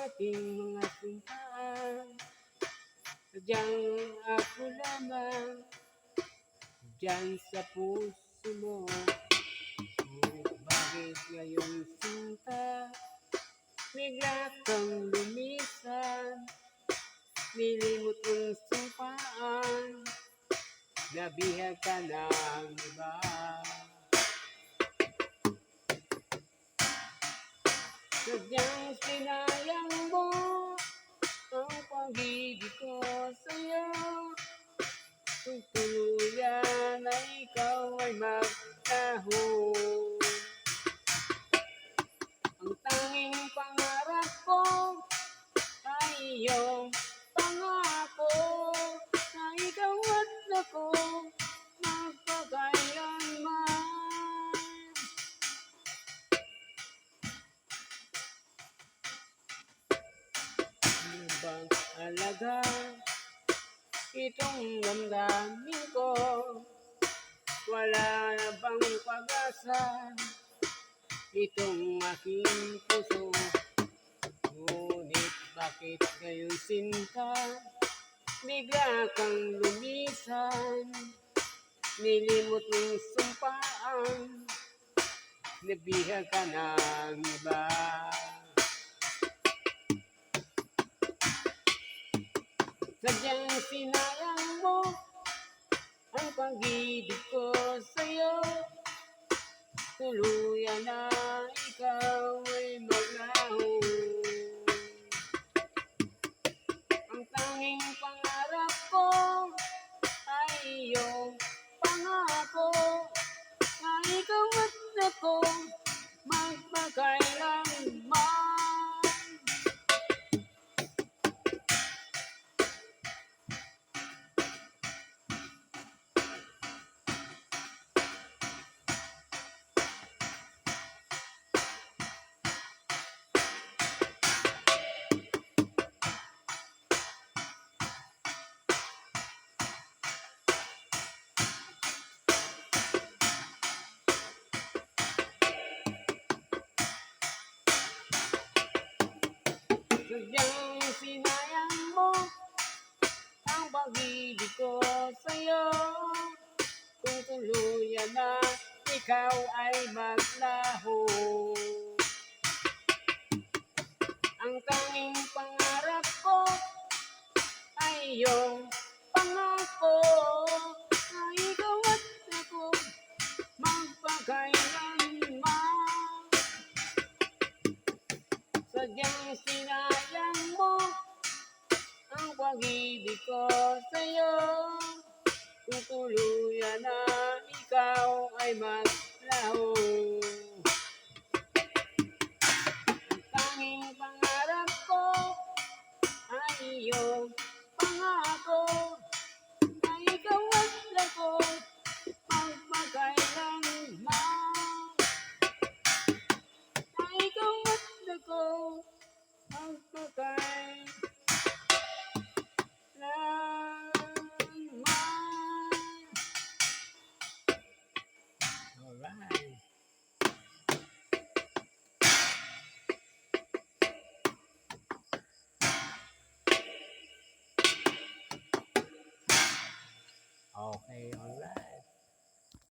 ating mga sintaan. Sadyang ako lamang dyan sa puso mo. Bakit ngayon sinta bigla kang lumisan? Nilimot mong sumpaan, nabihag ka ng iba. Sadyang sinayang mo ang pag-ibig ko sa'yo. Kung tuluyan na ikaw ay magtaho, ang tanging pangarap ko ay iyong pangako, na ikaw at ako magpakailanman. Ano bang alaga itong damdamin ko? Wala na bang pag-asa itong aking puso? Ngunit bakit ngayon sinta bigla kang lumisan? Nilimot mong sumpaan, nabihag ka ng iba. Sadyang sinayang mo ang pag-ibig ko sa'yo. Tuluyan na ikaw ay maglaho, ang tanging pangarap ko ay iyong pangako, na ikaw at ako magpakailanman. Sadyang sinayang mo ang pag-ibig ko sa'yo. Kung tuluyan na ikaw ay maglaho, ang tanging pangarap ko ay iyong pangako, na ikaw at ako magpakailanman. Sadyang sinayang mo ang pag-ibig ko sa'yo. Kung tuluyan na ikaw ay maglaho, ang tanging pangarap ko ay iyong pangako, na ikaw at ako magpakailanman. Na ikaw at ako magpakailanman. Alright. Okay, alright.